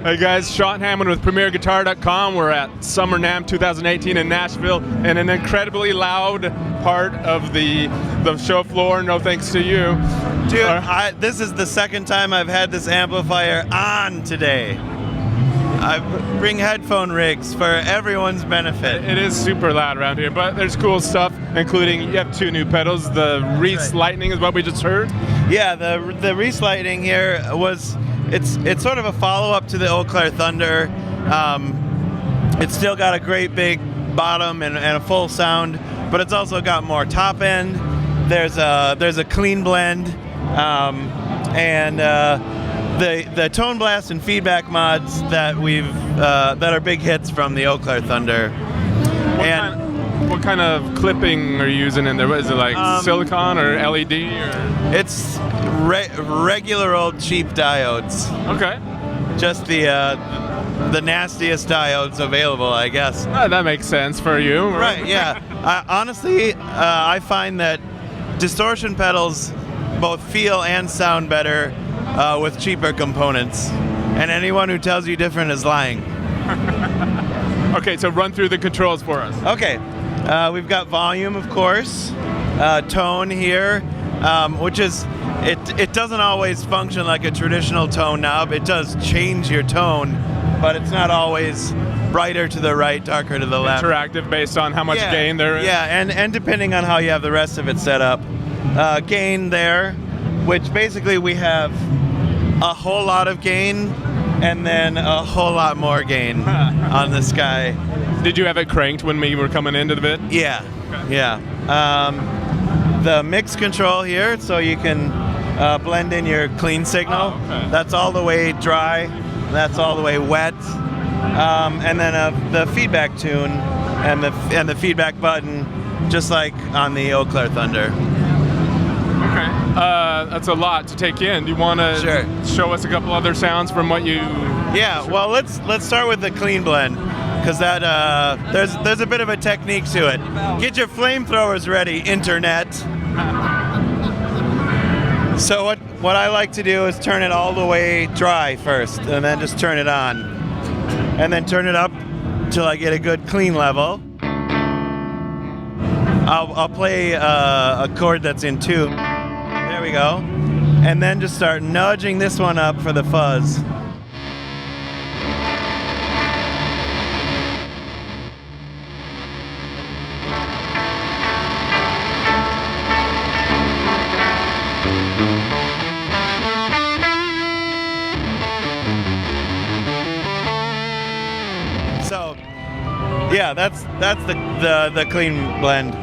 Hey guys, Sean Hammond with PremierGuitar.com. We're at Summer NAMM 2018 in Nashville, in an incredibly loud part of the show floor. No thanks to you. Dude, this is the second time I've had this amplifier on today. I bring headphone rigs for everyone's benefit. It is super loud around here, but there's cool stuff, including you have 2 new pedals. The Reese Lightning is what we just heard. Yeah, the Reese Lightning here it's sort of a follow-up to the Eau Claire Thunder. It's still got a great big bottom and a full sound, but it's also got more top end. There's a clean blend, and the tone blast and feedback mods that that are big hits from the Eau Claire Thunder. What kind of clipping are you using in there? Is it like silicon or LED? Or? It's regular old cheap diodes. Okay. Just the nastiest diodes available, I guess. That makes sense for you. Right, yeah. Honestly, I find that distortion pedals both feel and sound better with cheaper components. And anyone who tells you different is lying. Okay, so run through the controls for us. Okay. We've got volume, of course. Tone here, which is... It doesn't always function like a traditional tone knob. It does change your tone, but it's not always brighter to the right, darker to the left. Interactive based on how much gain there is? Yeah, and depending on how you have the rest of it set up. Gain there, which basically we have a whole lot of gain and then a whole lot more gain on this guy. Did you have it cranked when we were coming into the bit? Yeah, okay. Yeah. The mix control here, so you can blend in your clean signal. Oh, okay. That's all the way dry. That's all the way wet. And then the feedback tune and the feedback button, just like on the Eau Claire Thunder. Okay. That's a lot to take in. Do you want to show us a couple other sounds from what you? Yeah. Well, let's start with the clean blend, because that there's a bit of a technique to it. Get your flamethrowers ready, internet. So what I like to do is turn it all the way dry first, and then just turn it on, and then turn it up till I get a good clean level. I'll play a chord that's in 2. There we go, and then just start nudging this one up for the fuzz. So, yeah, that's the clean blend.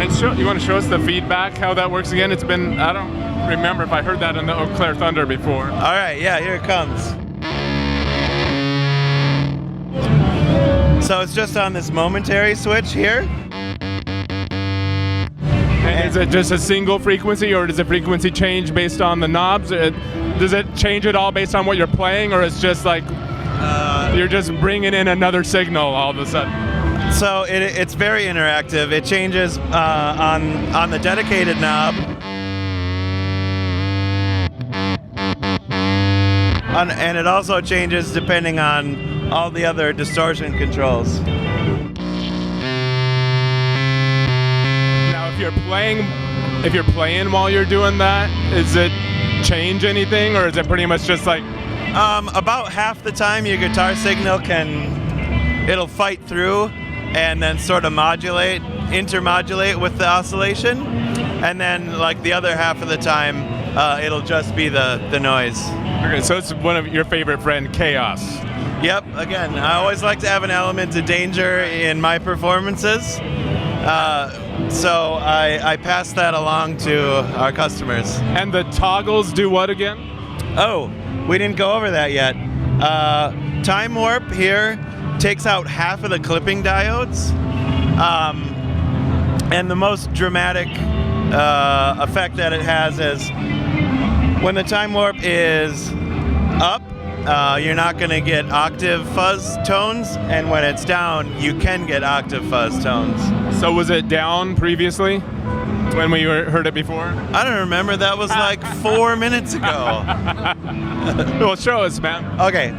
And you want to show us the feedback, how that works again? It's been, I don't remember if I heard that in the Eau Claire Thunder before. All right, yeah, here it comes. So it's just on this momentary switch here. And is it just a single frequency, or does the frequency change based on the knobs? Does it change at all based on what you're playing, or it's just like you're just bringing in another signal all of a sudden? So it's very interactive. It changes on the dedicated knob. And it also changes depending on all the other distortion controls. Now, if you're playing while you're doing that, does it change anything, or is it pretty much just like? About half the time, your guitar signal it'll fight through, and then sort of intermodulate with the oscillation, and then like the other half of the time, it'll just be the noise. Okay, so it's one of your favorite friend, chaos. Yep. Again, I always like to have an element of danger in my performances, so I pass that along to our customers. And the toggles do what again? Oh, we didn't go over that yet. Time warp here takes out half of the clipping diodes, and the most dramatic effect that it has is when the time warp is up, you're not going to get octave fuzz tones, and when it's down, you can get octave fuzz tones. So was it down previously? when we heard it before? I don't remember. That was like 4 minutes ago. Well, show us, man. Okay.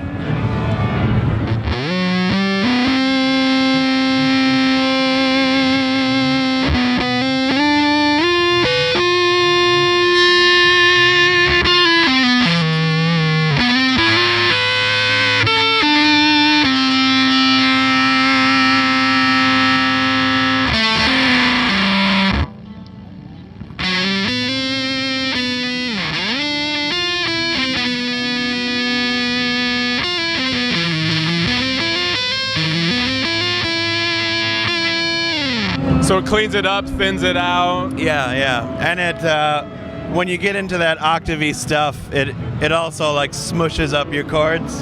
So it cleans it up, thins it out. Yeah. And it, when you get into that octavey stuff, it also like smushes up your chords.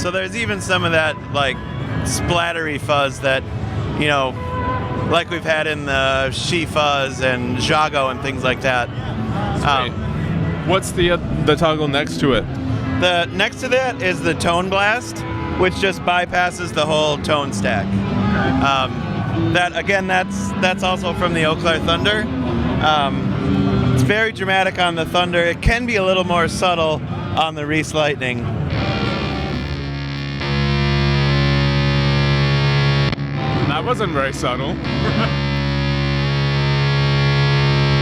So there's even some of that like splattery fuzz that, you know, like we've had in the She Fuzz and Jago and things like that. What's the toggle next to it? The next to that is the Tone Blast, which just bypasses the whole tone stack. That again, that's also from the Eau Claire Thunder. It's very dramatic on the Thunder. It can be a little more subtle on the Reese Lightning. That wasn't very subtle.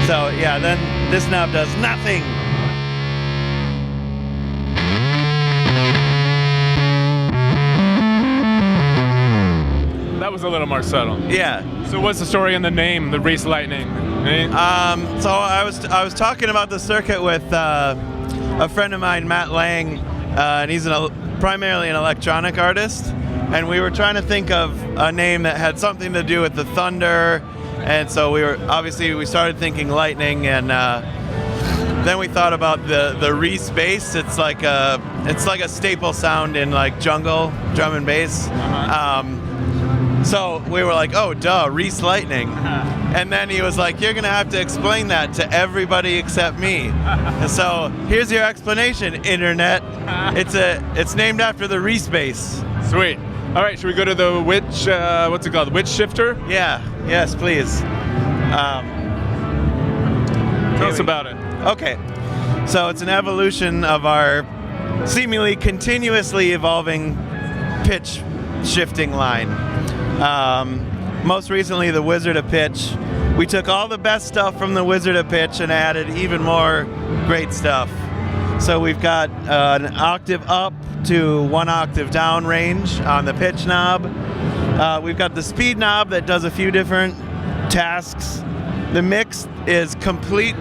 So yeah, then this knob does nothing. That was a little more subtle. Yeah. So what's the story in the name, the Reese Lightning? So I was talking about the circuit with a friend of mine, Matt Lang, and he's primarily an electronic artist. And we were trying to think of a name that had something to do with the Thunder, and so we started thinking Lightning, and then we thought about the Reese bass. It's like a staple sound in like jungle drum and bass. So we were like, oh duh, Reese Lightning. And then he was like, you're gonna have to explain that to everybody except me. And so here's your explanation, internet. It's named after the Reese bass. Sweet. All right, should we go to the witch, what's it called, the witch shifter? Yeah, yes, please. Tell us about it. Okay, so it's an evolution of our seemingly continuously evolving pitch shifting line. Most recently, the Wizard of Pitch. We took all the best stuff from the Wizard of Pitch and added even more great stuff. So we've got an octave up to 1 octave down range on the pitch knob. We've got the speed knob that does a few different tasks. The mix is complete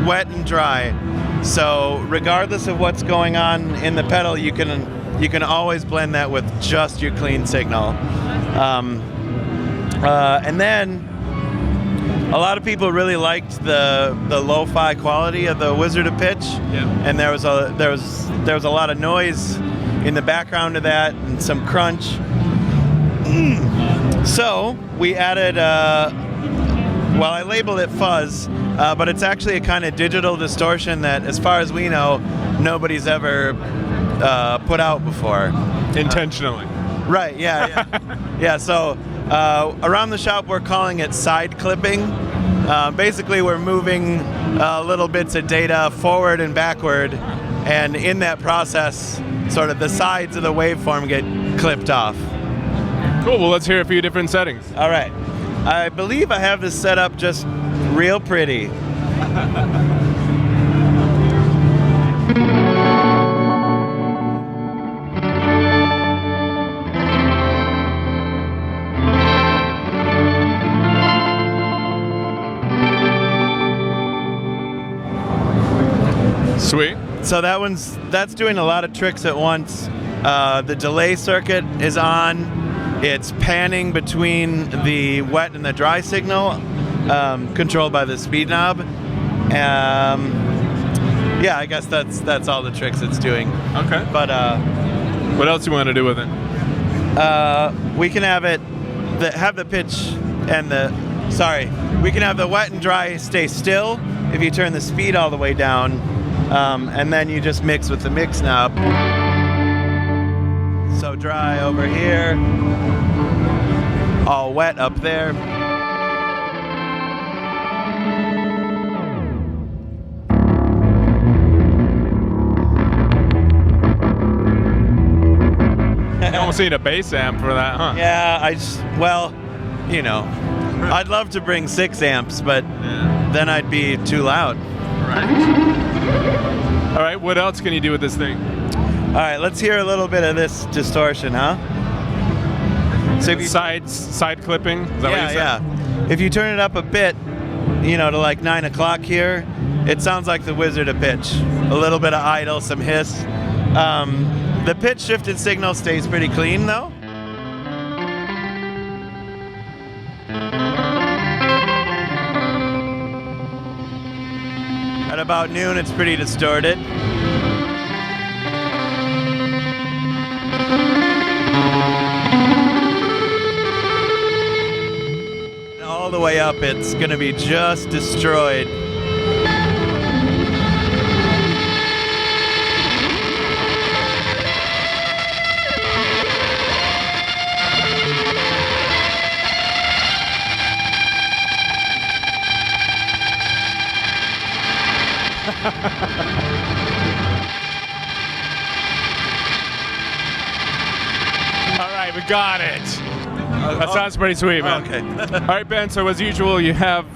wet and dry. So regardless of what's going on in the pedal, you can always blend that with just your clean signal. And then a lot of people really liked the lo-fi quality of the Wizard of Pitch, and there was a lot of noise in the background of that and some crunch. So we added, well, I labeled it fuzz, but it's actually a kind of digital distortion that, as far as we know, nobody's ever put out before. Intentionally. Right, yeah. Yeah, so around the shop we're calling it side clipping. Basically we're moving little bits of data forward and backward, and in that process sort of the sides of the waveform get clipped off. Cool, well let's hear a few different settings. All right, I believe I have this set up just real pretty. Sweet. So that's doing a lot of tricks at once. The delay circuit is on. It's panning between the wet and the dry signal, controlled by the speed knob. Yeah, I guess that's all the tricks it's doing. Okay. But what else you want to do with it? we can have it have the pitch and we can have the wet and dry stay still if you turn the speed all the way down. and then you just mix with the mix knob. So dry over here, all wet up there. You almost need a bass amp for that, huh? Yeah, well, you know, I'd love to bring 6 amps, but then I'd be too loud. Right. All right, what else can you do with this thing? All right, let's hear a little bit of this distortion, huh? So if you, side clipping? Is that what you said? yeah. If you turn it up a bit, you know, to like 9 o'clock here, it sounds like the Wizard of Pitch. A little bit of idle, some hiss. The pitch shifted signal stays pretty clean though. At about noon, it's pretty distorted. And all the way up, it's gonna be just destroyed. All right, we got it. That sounds pretty sweet, man. Okay. All right, Ben, so as usual, you have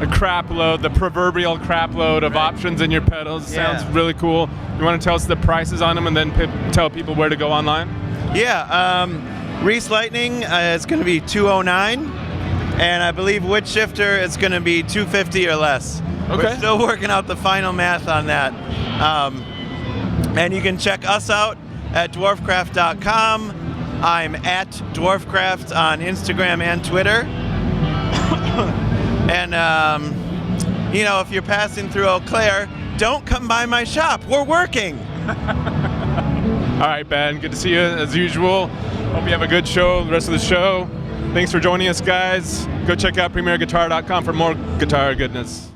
a crap load, the proverbial crap load of options in your pedals. Yeah. Sounds really cool. You want to tell us the prices on them and then tell people where to go online? Yeah, Reese Lightning is going to be $209, and I believe Wood Shifter is going to be $250 or less. Okay. We're still working out the final math on that. And you can check us out at dwarfcraft.com. I'm at Dwarfcraft on Instagram and Twitter. And, you know, if you're passing through Eau Claire, don't come by my shop. We're working. All right, Ben, good to see you as usual. Hope you have a good show, the rest of the show. Thanks for joining us, guys. Go check out premierguitar.com for more guitar goodness.